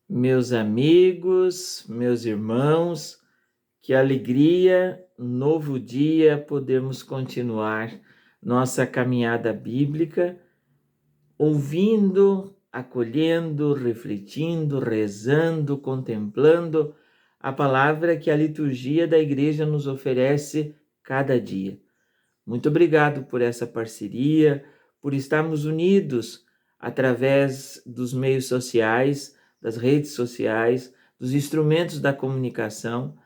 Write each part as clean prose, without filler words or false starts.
Meus amigos, meus irmãos, que alegria, novo dia, podemos continuar nossa caminhada bíblica, ouvindo, acolhendo, refletindo, rezando, contemplando a palavra que a liturgia da igreja nos oferece cada dia. Muito obrigado por essa parceria, por estarmos unidos através dos meios sociais, das redes sociais, dos instrumentos da comunicação,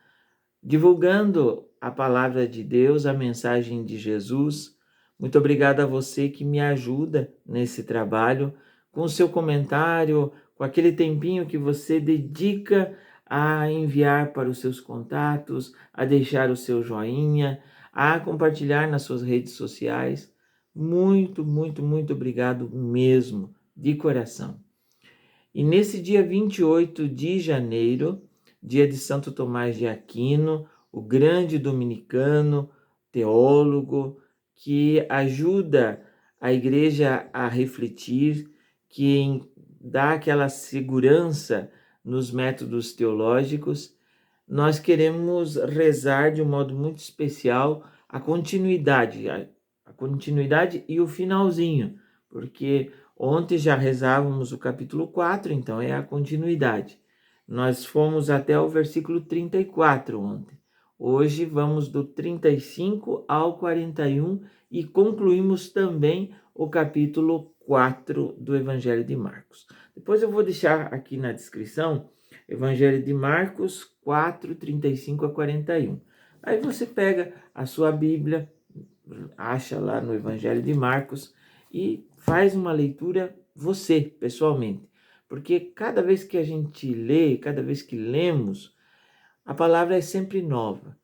divulgando a palavra de Deus, a mensagem de Jesus. Muito obrigado a você que me ajuda nesse trabalho, com o seu comentário, com aquele tempinho que você dedica a enviar para os seus contatos, a deixar o seu joinha, a compartilhar nas suas redes sociais. Muito, muito, muito obrigado mesmo, de coração. E nesse dia 28 de janeiro, dia de Santo Tomás de Aquino, o grande dominicano, teólogo, que ajuda a igreja a refletir, que dá aquela segurança nos métodos teológicos, nós queremos rezar de um modo muito especial a continuidade e o finalzinho, porque ontem já rezávamos o capítulo 4, então é a continuidade. Nós fomos até o versículo 34 ontem. Hoje vamos do 35 ao 41 e concluímos também o capítulo 4 do Evangelho de Marcos. Depois eu vou deixar aqui na descrição Evangelho de Marcos 4, 35 a 41. Aí você pega a sua Bíblia, acha lá no Evangelho de Marcos e faz uma leitura você, pessoalmente. Porque cada vez que a gente lê, cada vez que lemos, a palavra é sempre nova.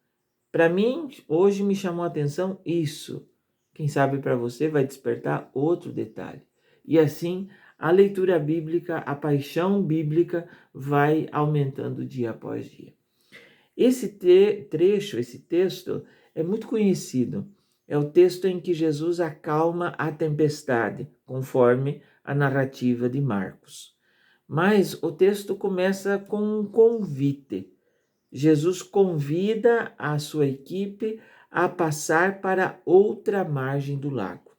Para mim, hoje me chamou a atenção isso. Quem sabe para você vai despertar outro detalhe. E assim, a leitura bíblica, a paixão bíblica vai aumentando dia após dia. Esse trecho, esse texto é muito conhecido. É o texto em que Jesus acalma a tempestade, conforme a narrativa de Marcos. Mas o texto começa com um convite. Jesus convida a sua equipe a passar para outra margem do lago.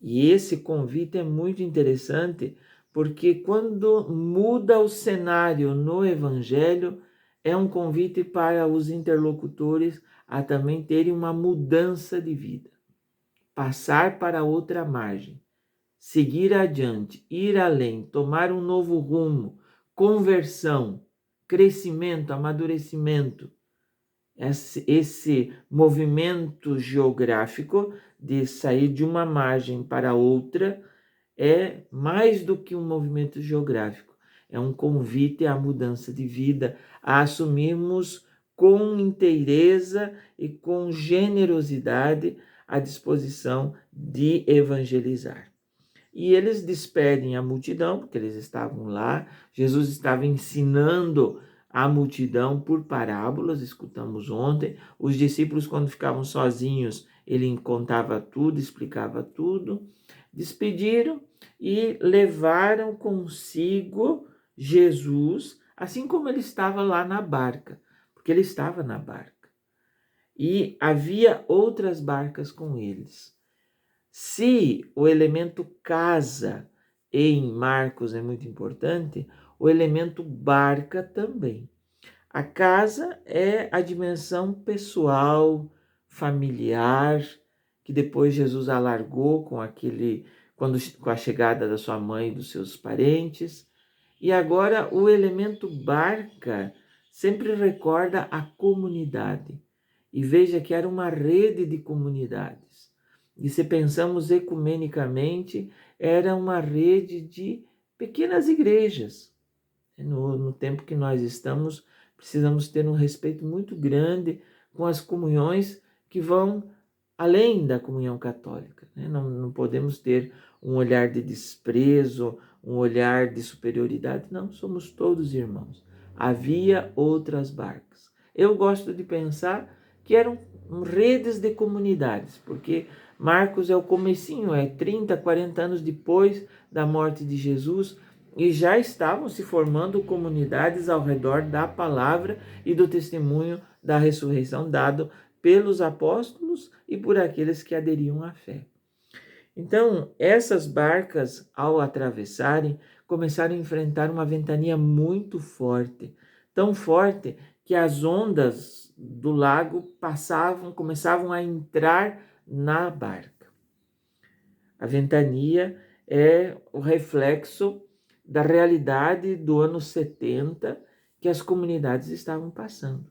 E esse convite é muito interessante, porque quando muda o cenário no Evangelho, é um convite para os interlocutores a também terem uma mudança de vida. Passar para outra margem, seguir adiante, ir além, tomar um novo rumo, conversão, crescimento, amadurecimento. Esse movimento geográfico de sair de uma margem para outra é mais do que um movimento geográfico, é um convite à mudança de vida, a assumirmos com inteireza e com generosidade a disposição de evangelizar. E eles despedem a multidão, porque eles estavam lá, Jesus estava ensinando a multidão por parábolas, escutamos ontem. Os discípulos, quando ficavam sozinhos, ele contava tudo, explicava tudo. Despediram e levaram consigo Jesus, assim como ele estava lá na barca, porque ele estava na barca. E havia outras barcas com eles. Se o elemento casa em Marcos é muito importante, o elemento barca também. A casa é a dimensão pessoal, familiar, que depois Jesus alargou com com a chegada da sua mãe e dos seus parentes. E agora o elemento barca sempre recorda a comunidade. E veja que era uma rede de comunidades. E se pensamos ecumenicamente, era uma rede de pequenas igrejas. No tempo que nós estamos, precisamos ter um respeito muito grande com as comunhões que vão além da comunhão católica. Não podemos ter um olhar de desprezo, um olhar de superioridade. Não, somos todos irmãos. Havia outras barcas. Eu gosto de pensar que eram redes de comunidades, porque Marcos é o comecinho, é 30, 40 anos depois da morte de Jesus, e já estavam se formando comunidades ao redor da palavra e do testemunho da ressurreição dado pelos apóstolos e por aqueles que aderiam à fé. Então, essas barcas, ao atravessarem, começaram a enfrentar uma ventania muito forte, tão forte que as ondas do lago começavam a entrar na barca. A ventania é o reflexo da realidade do ano 70 que as comunidades estavam passando.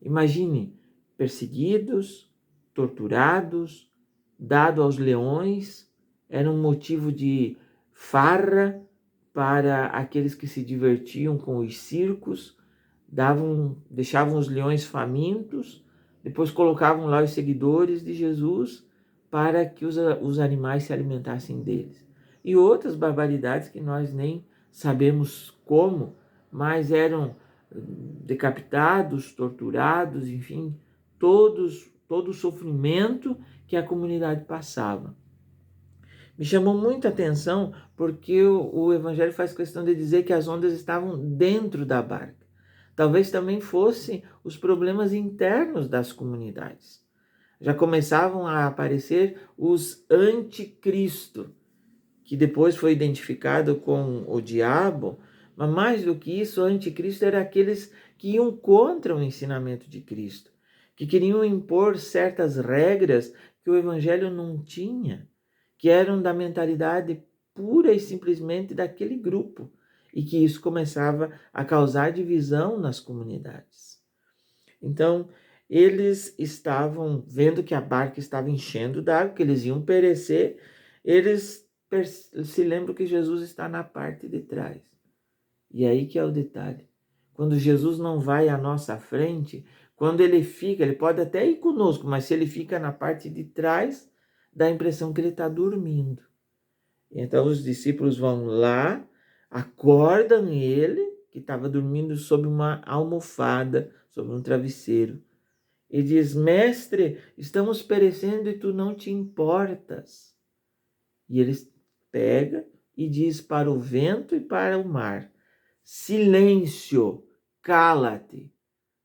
Imagine, perseguidos, torturados, dado aos leões, era um motivo de farra para aqueles que se divertiam com os circos, deixavam os leões famintos, depois colocavam lá os seguidores de Jesus para que os animais se alimentassem deles. E outras barbaridades que nós nem sabemos como, mas eram decapitados, torturados, enfim, todo o sofrimento que a comunidade passava. Me chamou muita atenção porque o Evangelho faz questão de dizer que as ondas estavam dentro da barca. Talvez também fossem os problemas internos das comunidades. Já começavam a aparecer os anticristo, que depois foi identificado com o diabo, mas mais do que isso, o anticristo era aqueles que iam contra o ensinamento de Cristo, que queriam impor certas regras que o Evangelho não tinha, que eram da mentalidade pura e simplesmente daquele grupo, e que isso começava a causar divisão nas comunidades. Então, eles estavam vendo que a barca estava enchendo d'água, que eles iam perecer, eles se lembram que Jesus está na parte de trás. E aí que é o detalhe. Quando Jesus não vai à nossa frente, quando ele fica, ele pode até ir conosco, mas se ele fica na parte de trás, dá a impressão que ele está dormindo. Então os discípulos vão lá, acordam ele, que estava dormindo sob uma almofada, sob um travesseiro, e diz: Mestre, estamos perecendo e tu não te importas. E ele pega e diz para o vento e para o mar: silêncio, cala-te.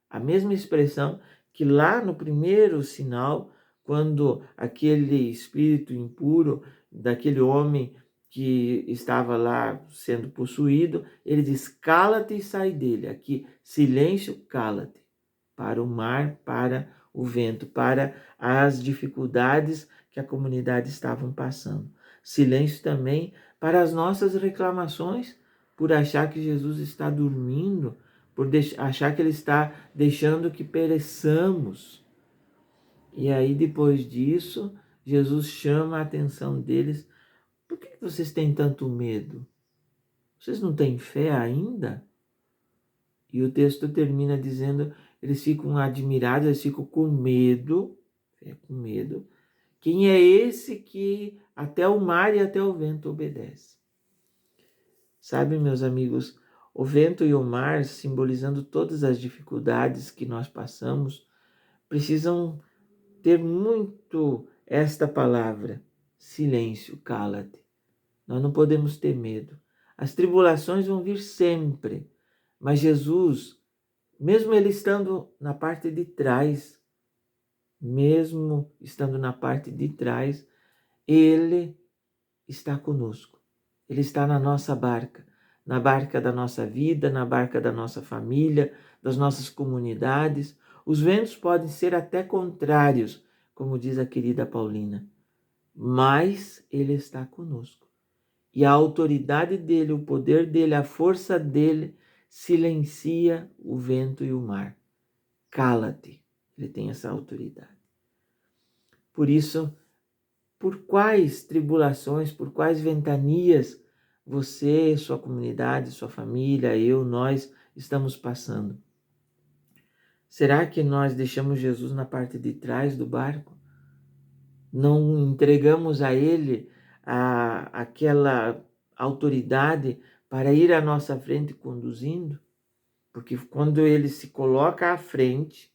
A mesma expressão que lá no primeiro sinal, quando aquele espírito impuro daquele homem que estava lá sendo possuído, ele diz: cala-te e sai dele. Aqui, silêncio, cala-te. Para o mar, para o vento, para as dificuldades que a comunidade estavam passando. Silêncio também para as nossas reclamações, por achar que Jesus está dormindo, por achar que ele está deixando que pereçamos. E aí, depois disso, Jesus chama a atenção deles. Por que vocês têm tanto medo? Vocês não têm fé ainda? E o texto termina dizendo, eles ficam admirados, eles ficam com medo. Quem é esse que até o mar e até o vento obedece? Sabe, meus amigos, o vento e o mar, simbolizando todas as dificuldades que nós passamos, precisam ter muito esta palavra: silêncio, cala-te. Nós não podemos ter medo. As tribulações vão vir sempre, mas Jesus, mesmo ele estando na parte de trás, ele está conosco. Ele está na nossa barca, na barca da nossa vida, na barca da nossa família, das nossas comunidades. Os ventos podem ser até contrários, como diz a querida Paulina, mas ele está conosco. E a autoridade dele, o poder dele, a força dele silencia o vento e o mar. Cala-te. Ele tem essa autoridade. Por isso, por quais tribulações, por quais ventanias você, sua comunidade, sua família, nós estamos passando? Será que nós deixamos Jesus na parte de trás do barco? Não entregamos a ele aquela autoridade para ir à nossa frente conduzindo? Porque quando ele se coloca à frente,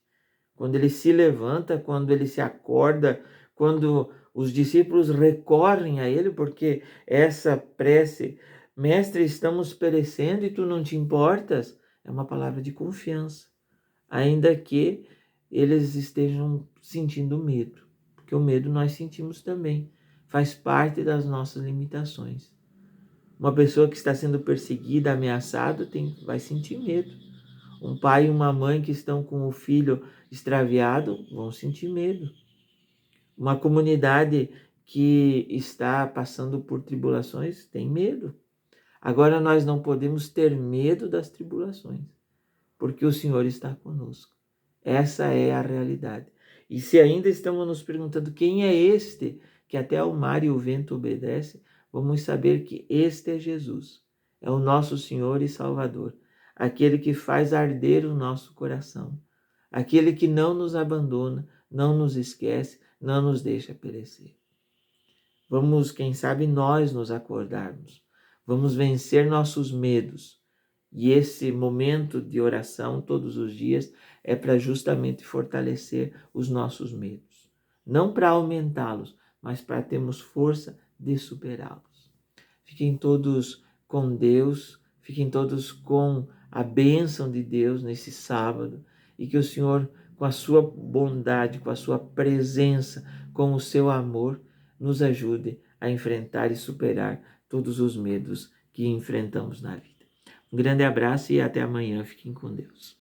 quando ele se levanta, quando ele se acorda, quando os discípulos recorrem a ele, porque essa prece Mestre, estamos perecendo e tu não te importas, é uma palavra de confiança, ainda que eles estejam sentindo medo, porque o medo nós sentimos também, faz parte das nossas limitações. Uma pessoa que está sendo perseguida, ameaçada, vai sentir medo. Um pai e uma mãe que estão com o filho extraviado vão sentir medo. Uma comunidade que está passando por tribulações tem medo. Agora nós não podemos ter medo das tribulações, porque o Senhor está conosco. Essa é a realidade. E se ainda estamos nos perguntando quem é este que até o mar e o vento obedece, vamos saber que este é Jesus. É o nosso Senhor e Salvador, aquele que faz arder o nosso coração, aquele que não nos abandona, não nos esquece, não nos deixa perecer. Vamos, quem sabe, nós nos acordarmos. Vamos vencer nossos medos. E esse momento de oração todos os dias é para justamente fortalecer os nossos medos. Não para aumentá-los, mas para termos força de superá-los. Fiquem todos com Deus, fiquem todos com a bênção de Deus nesse sábado e que o Senhor, com a sua bondade, com a sua presença, com o seu amor, nos ajude a enfrentar e superar todos os medos que enfrentamos na vida. Um grande abraço e até amanhã. Fiquem com Deus.